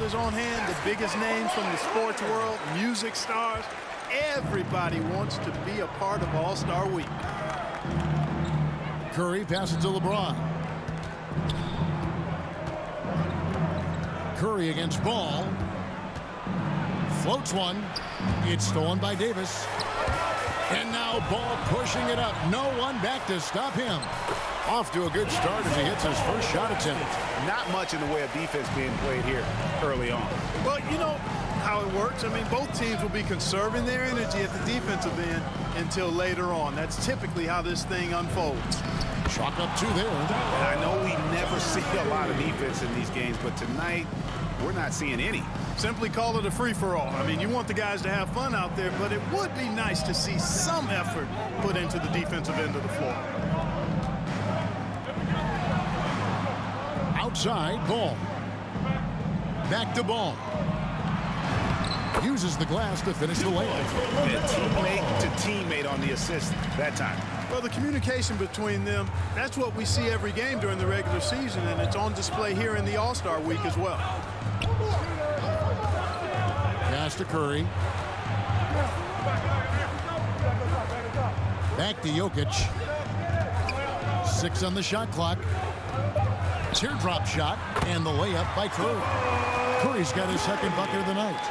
players on hand, the biggest names from the sports world, music stars. Everybody wants to be a part of All-Star Week. Curry passes to LeBron. Curry against Ball. Floats one. It's stolen by Davis. And now Ball pushing it up. No one back to stop him. Off to a good start as he hits his first shot attempt. Not much in the way of defense being played here early on. Well, you know how it works. I mean, both teams will be conserving their energy at the defensive end until later on. That's typically how this thing unfolds. Chalk up two there. And I know we never see a lot of defense in these games, but tonight we're not seeing any. Simply call it a free-for-all. I mean, you want the guys to have fun out there, but it would be nice to see some effort put into the defensive end of the floor. Outside, Ball. Back to Ball. Uses the glass to finish the layup. And teammate to teammate on the assist that time. Well, the communication between them, that's what we see every game during the regular season, and it's on display here in the All-Star Week as well. Pass to Curry. Back to Jokic. 6 on the shot clock. Teardrop shot, and the layup by Curry. Curry's got his second bucket of the night.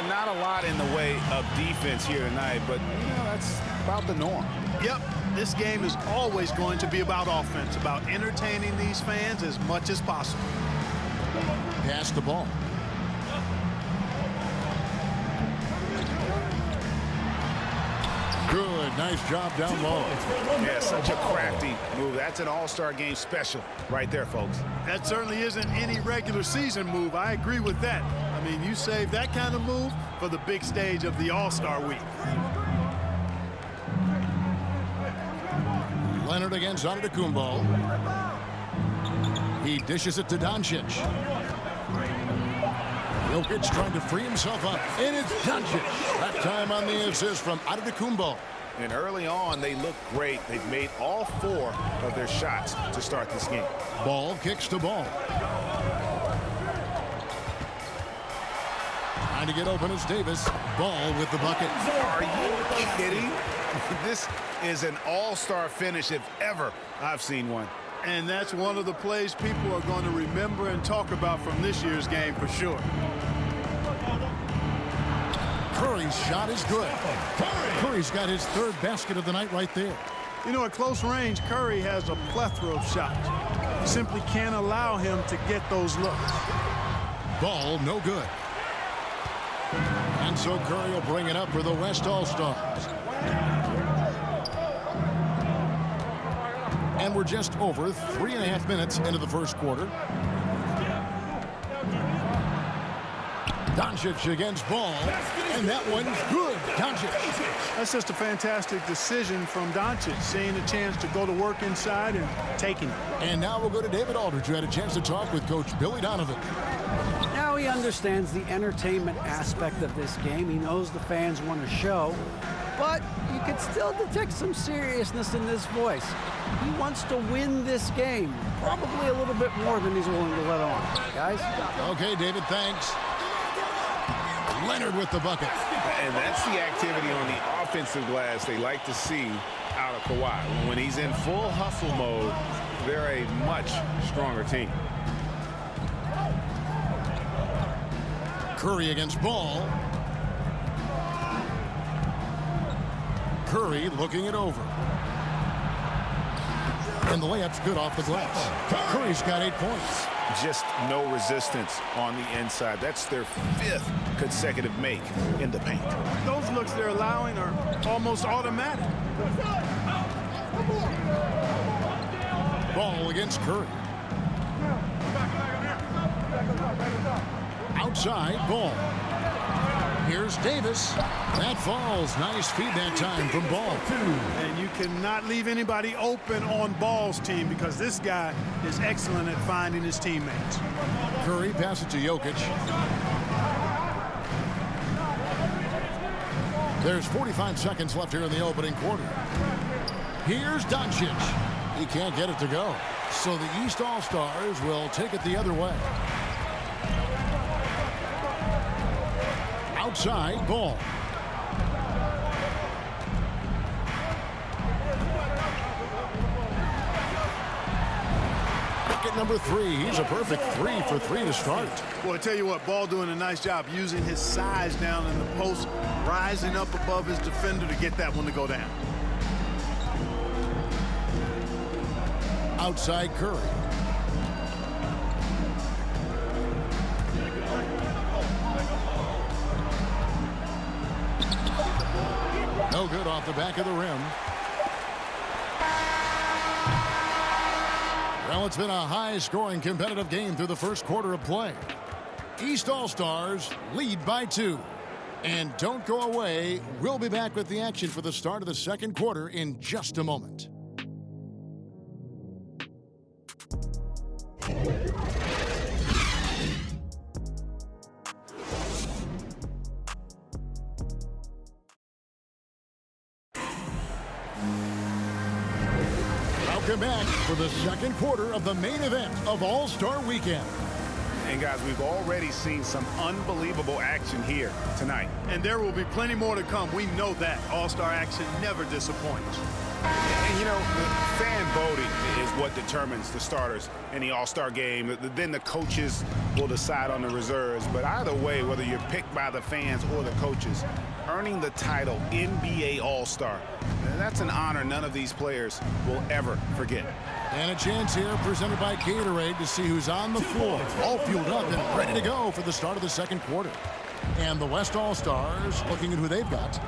Not a lot in the way of defense here tonight, but that's about the norm. Yep, this game is always going to be about offense, about entertaining these fans as much as possible. Pass the ball. Good, nice job down low. Yeah, such a crafty move. That's an all-star game special right there, folks. That certainly isn't any regular season move. I agree with that. I mean, you save that kind of move for the big stage of the All-Star Week. Leonard against Antetokounmpo. He dishes it to Doncic. Jokic trying to free himself up, and it's Doncic. That time on the assist from Antetokounmpo. And early on, they look great. They've made all 4 of their shots to start this game. Ball kicks to Ball. Trying to get open is Davis. Ball with the bucket. Are you kidding? This is an all-star finish if ever I've seen one. And that's one of the plays people are going to remember and talk about from this year's game for sure. Curry's shot is good. Curry's got his 3rd basket of the night right there. You know, at close range, Curry has a plethora of shots. You simply can't allow him to get those looks. Ball no good. And so Curry will bring it up for the West All-Stars. And we're just over 3.5 minutes into the first quarter. Doncic against Ball, and that one's good. Doncic. That's just a fantastic decision from Doncic, seeing a chance to go to work inside and taking it. And now we'll go to David Aldridge, who had a chance to talk with Coach Billy Donovan. Now he understands the entertainment aspect of this game. He knows the fans want to show, but you can still detect some seriousness in this voice. He wants to win this game, probably a little bit more than he's willing to let on. Guys? Okay, David, thanks. Leonard with the bucket. And that's the activity on the offensive glass they like to see out of Kawhi. When he's in full hustle mode, they're a much stronger team. Curry against Ball. Curry looking it over. And the layup's good off the glass. Curry's got 8 points. Just no resistance on the inside. That's their 5th consecutive make in the paint. Those looks they're allowing are almost automatic. Ball against Curry. Outside, Ball. Here's Davis. That falls. Nice feed that time from Ball. And you cannot leave anybody open on Ball's team because this guy is excellent at finding his teammates. Curry passes to Jokic. There's 45 seconds left here in the opening quarter. Here's Doncic. He can't get it to go. So the East All-Stars will take it the other way. outside, Ball. Bucket number 3. He's a perfect 3 for 3 to start. Well, I tell you what, Ball doing a nice job using his size down in the post, rising up above his defender to get that one to go down. Outside Curry. No good off the back of the rim. Well, it's been a high-scoring competitive game through the first quarter of play. East All-Stars lead by 2. And don't go away. We'll be back with the action for the start of the second quarter in just a moment. Welcome back for the second quarter of the main event of All-Star Weekend. And guys, we've already seen some unbelievable action here tonight. And there will be plenty more to come. We know that. All-Star action never disappoints. And you know, the fan voting is what determines the starters in the All-Star game. Then the coaches will decide on the reserves. But either way, whether you're picked by the fans or the coaches, earning the title NBA All-Star, that's an honor none of these players will ever forget. And a chance here presented by Gatorade to see who's on the floor, all fueled up and ready to go for the start of the second quarter. And the West All-Stars looking at who they've got.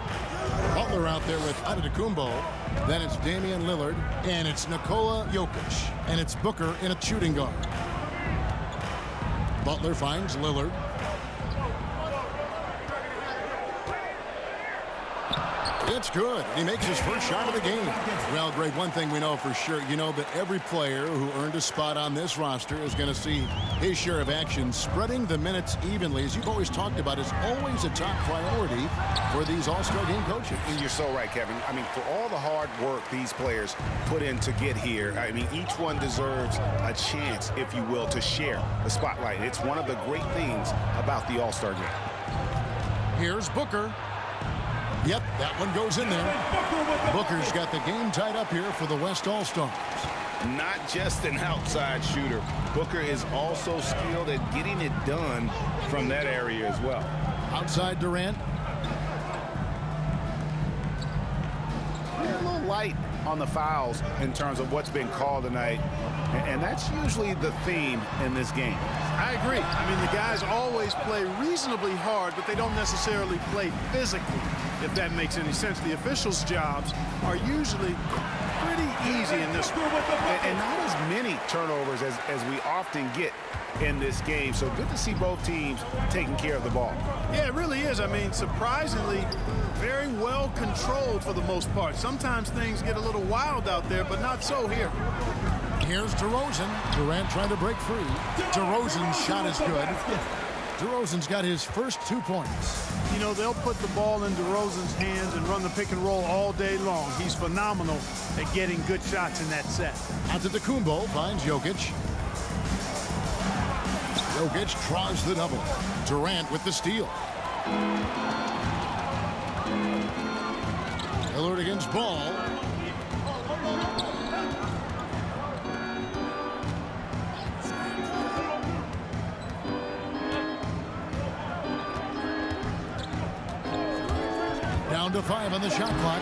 Butler out there with Antetokounmpo. Then it's Damian Lillard. And it's Nikola Jokic. And it's Booker in a shooting guard. Butler finds Lillard. It's good. He makes his first shot of the game. Well, Greg, one thing we know for sure, you know that every player who earned a spot on this roster is going to see his share of action. Spreading the minutes evenly, as you've always talked about, is always a top priority for these All-Star game coaches. And you're so right, Kevin. I mean, for all the hard work these players put in to get here, I mean, each one deserves a chance, if you will, to share the spotlight. It's one of the great things about the All-Star game. Here's Booker. Yep, that one goes in there. Booker's got the game tied up here for the West All-Stars. Not just an outside shooter. Booker is also skilled at getting it done from that area as well. Outside Durant. They're a little light on the fouls in terms of what's been called tonight. And that's usually the theme in this game. I agree. I mean, the guys always play reasonably hard, but they don't necessarily play physically, if that makes any sense. The officials' jobs are usually pretty easy in this one. And not as many turnovers as we often get in this game. So good to see both teams taking care of the ball. Yeah, it really is. I mean, surprisingly, very well controlled for the most part. Sometimes things get a little wild out there, but not so here. Here's DeRozan. Durant trying to break free. DeRozan's shot is good. DeRozan's got his first 2 points. You know, they'll put the ball in DeRozan's hands and run the pick and roll all day long. He's phenomenal at getting good shots in that set. Antetokounmpo finds Jokic. Jokic draws the double. Durant with the steal. Lillard against Ball. Down to 5 on the shot clock.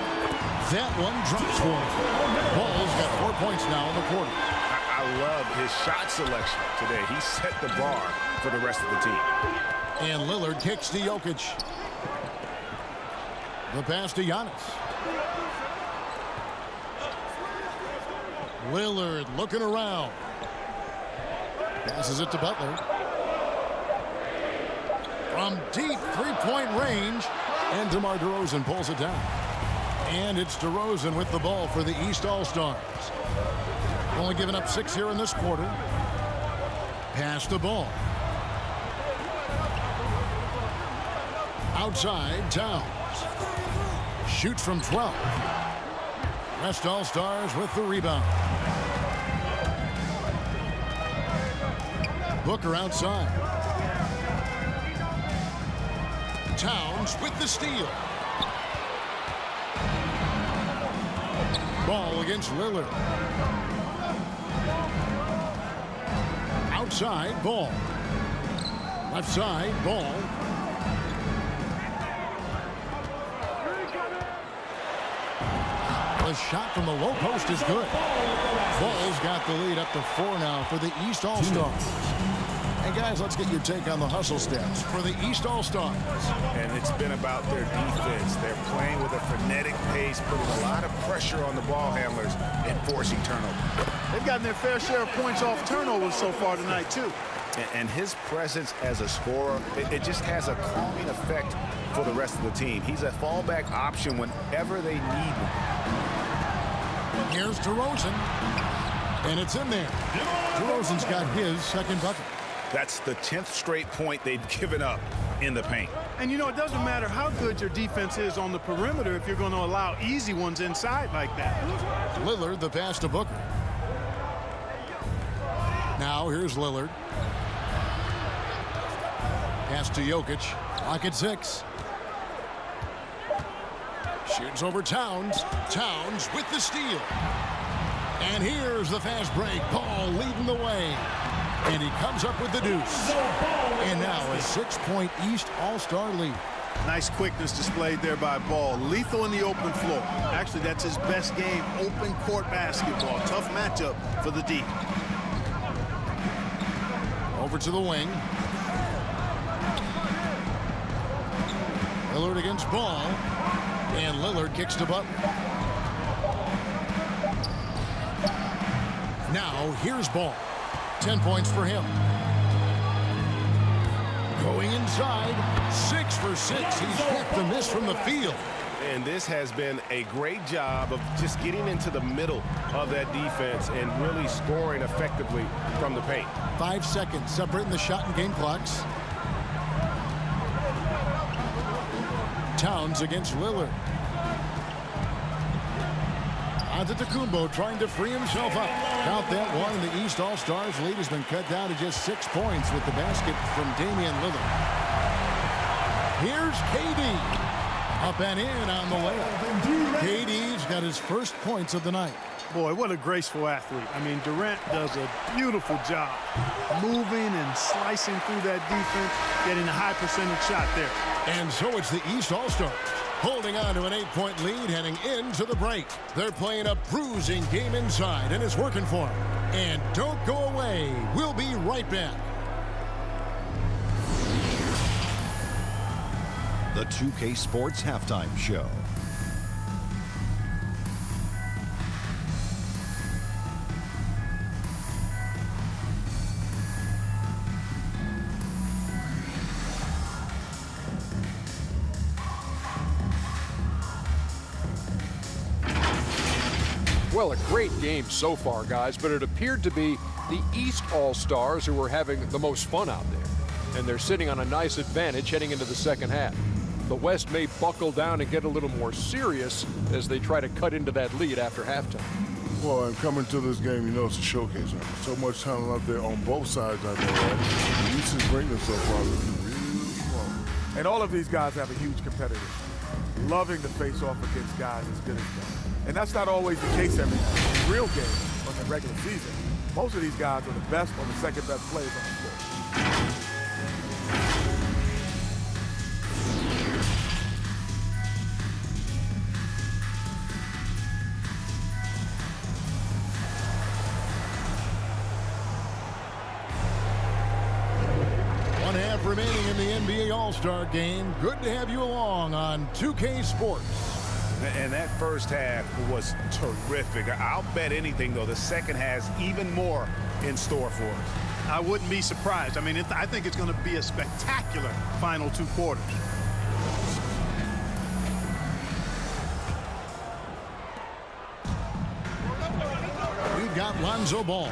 That one drops for him. Ball's got 4 points now in the quarter. I love his shot selection today. He set the bar for the rest of the team. And Lillard kicks to Jokic. The pass to Giannis. Lillard looking around. Passes it to Butler. From deep three-point range. And DeMar DeRozan pulls it down. And it's DeRozan with the ball for the East All-Stars. Only giving up 6 here in this quarter. Pass the ball. Outside, Towns. Shoots from 12. West All-Stars with the rebound. Booker outside. Towns with the steal. Ball against Lillard. Outside, Ball. Left side, Ball. The shot from the low post is good. Ball's got the lead up to 4 now for the East All-Stars. And guys, let's get your take on the hustle stats for the East All-Stars. And it's been about their defense. They're playing with a frenetic pace, putting a lot of pressure on the ball handlers and forcing turnovers. They've gotten their fair share of points off turnovers so far tonight, too. And his presence as a scorer, it just has a calming effect for the rest of the team. He's a fallback option whenever they need him. Here's DeRozan. And it's in there. DeRozan's got his second bucket. That's the 10th straight point they've given up in the paint. And, you know, it doesn't matter how good your defense is on the perimeter if you're going to allow easy ones inside like that. Lillard, the pass to Booker. Now here's Lillard. Pass to Jokic. Clock at 6. Shoots over Towns. Towns with the steal. And here's the fast break. Ball leading the way. And he comes up with the deuce. And now a 6-point East All-Star lead. Nice quickness displayed there by Ball. Lethal in the open floor. Actually, that's his best game. Open court basketball. Tough matchup for the D. Over to the wing. Lillard against Ball. And Lillard kicks to Butler. Now here's Ball. 10 points for him. Going inside. 6 for 6. He's got the miss from the field. And this has been a great job of just getting into the middle of that defense and really scoring effectively from the paint. 5 seconds separating the shot and game clocks. Towns against Lillard. Antetokounmpo trying to free himself up. Count that one. The East All-Stars lead has been cut down to just 6 points with the basket from Damian Lillard. Here's KD. Up and in on the layup. KD's got his first points of the night. Boy, what a graceful athlete. I mean, Durant does a beautiful job moving and slicing through that defense, getting a high percentage shot there. And so it's the East All-Stars holding on to an 8-point lead heading into the break. They're playing a bruising game inside, and it's working for them. And don't go away. We'll be right back. The 2K Sports Halftime Show. Well, a great game so far, guys, but it appeared to be the East All-Stars who were having the most fun out there. And they're sitting on a nice advantage heading into the second half. The West may buckle down and get a little more serious as they try to cut into that lead after halftime. Well, and coming to this game, you know it's a showcase. So much talent out there on both sides out there, right? The East is bringing so far looking really strong. And all of these guys have a huge competitive. Loving to face off against guys as good as them. And that's not always the case every night. In real games, on the regular season, most of these guys are the best or the second best players on the floor. One half remaining in the NBA All-Star game. Good to have you along on 2K Sports. And that first half was terrific. I'll bet anything, though, the second has even more in store for us. I wouldn't be surprised. I mean, I think it's going to be a spectacular final 2 quarters. We've got Lonzo Ball.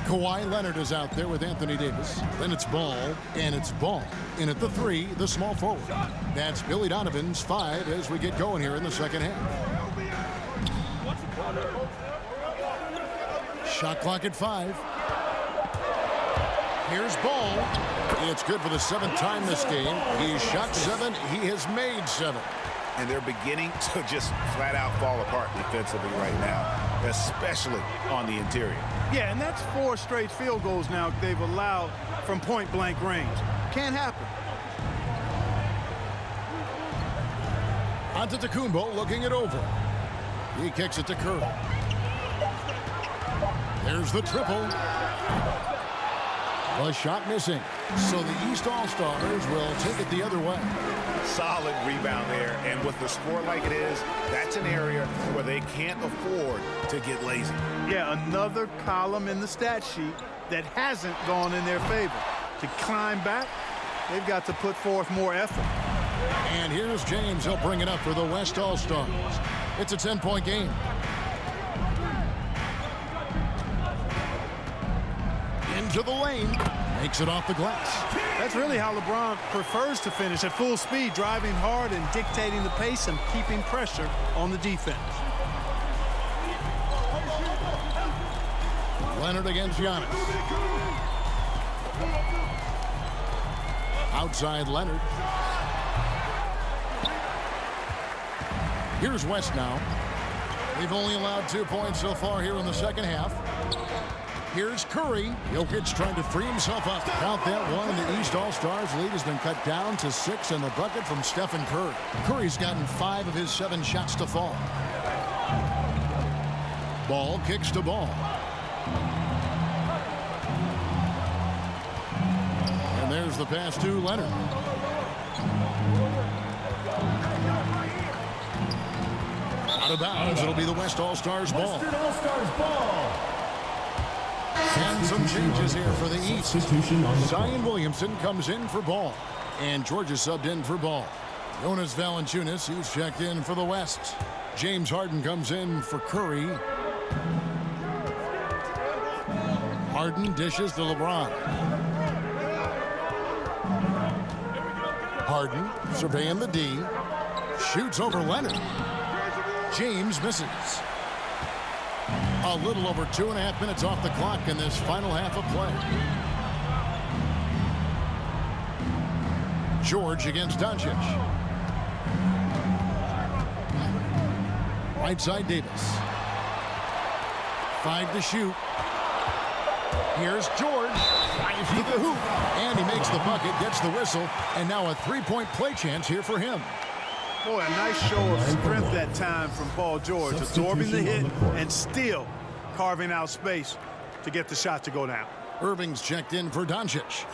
Kawhi Leonard is out there with Anthony Davis. Then it's Ball, and it's Ball. In at the 3, the small forward. That's Billy Donovan's 5 as we get going here in the second half. Shot clock at 5. Here's Ball. It's good for the 7th time this game. He's shot 7. He has made 7. And they're beginning to just flat out fall apart defensively right now, especially on the interior. Yeah, and that's 4 straight field goals now they've allowed from point-blank range. Can't happen. Antetokounmpo looking it over. He kicks it to Curry. There's the triple. The shot missing. So the East All-Stars will take it the other way. Solid rebound there, and with the score like it is, that's an area where they can't afford to get lazy. Yeah, another column in the stat sheet that hasn't gone in their favor. To climb back, they've got to put forth more effort. And here's James. He'll bring it up for the West All-Stars. It's a 10-point game. Into the lane. Makes it off the glass. That's really how LeBron prefers to finish, at full speed, driving hard and dictating the pace and keeping pressure on the defense. Leonard against Giannis. Outside Leonard. Here's West now. They've only allowed 2 points so far here in the second half. Here's Curry. Jokic trying to free himself up. Count that one, and the East All-Stars lead has been cut down to 6 in the bucket from Stephen Curry. Curry's gotten 5 of his 7 shots to fall. Ball kicks to Ball. And there's the pass to Leonard. Out of bounds. It'll be the West All-Stars ball. And some changes here for the East. Zion Williamson comes in for Ball. And Georgia subbed in for Ball. Jonas Valanciunas, who's checked in for the West. James Harden comes in for Curry. Harden dishes to LeBron. Harden surveying the D. Shoots over Leonard. James misses. A little over 2.5 minutes off the clock in this final half of play. George against Doncic. Right side Davis. 5 to shoot. Here's George. Drives to the hoop. And he makes the bucket, gets the whistle, and now a 3-point play chance here for him. Boy, a nice show of strength that time from Paul George, absorbing the hit and still carving out space to get the shot to go down. Irving's checked in for Doncic.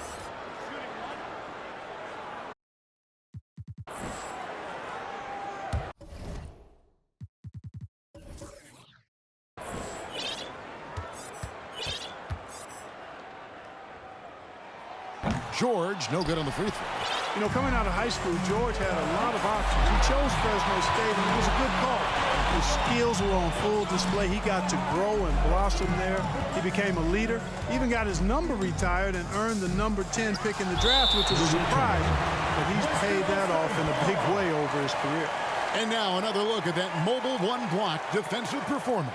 George, no good on the free throw. You know, coming out of high school, George had a lot of options. He chose Fresno State, and it was a good call. His skills were on full display. He got to grow and blossom there. He became a leader, even got his number retired and earned the number 10 pick in the draft, which was a surprise. But he's paid that off in a big way over his career. And now another look at that mobile one-block defensive performance.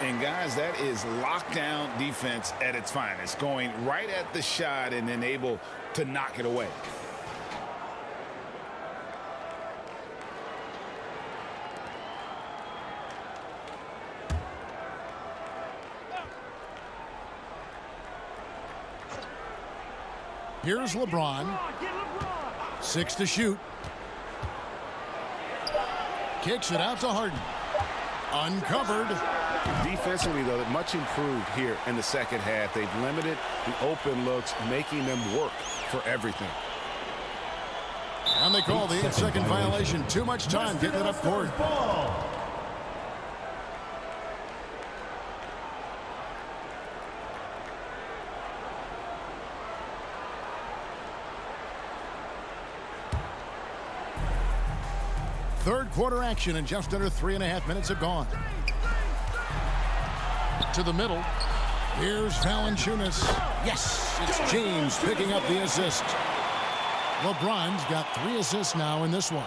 And guys, that is lockdown defense at its finest, going right at the shot and then able to knock it away. Here's LeBron. 6 to shoot. Kicks it out to Harden. Uncovered. Defensively, though, much improved here in the second half. They've limited the open looks, making them work for everything. And they call the 8-second violation. Too much time getting it up court. Third quarter action, and just under 3.5 minutes have gone. To the middle. Here's Valanciunas. Yes, it's James picking up the assist. LeBron's got 3 assists now in this one.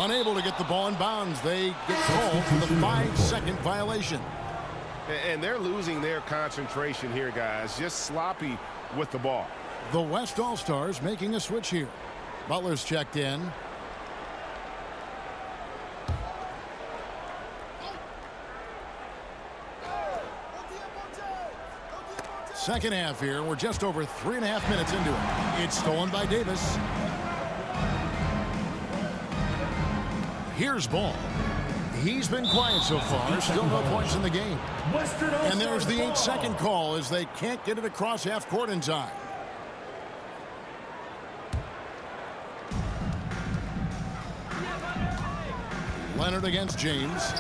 Unable to get the ball in bounds. They get called for the 5-second violation. And they're losing their concentration here, guys. Just sloppy with the ball. The West All-Stars making a switch here. Butler's checked in. Second half here. We're just over 3.5 minutes into it. It's stolen by Davis. Here's Ball. He's been quiet so far. Still no points in the game. And there's the 8-second call as they can't get it across half court in time. Leonard against James.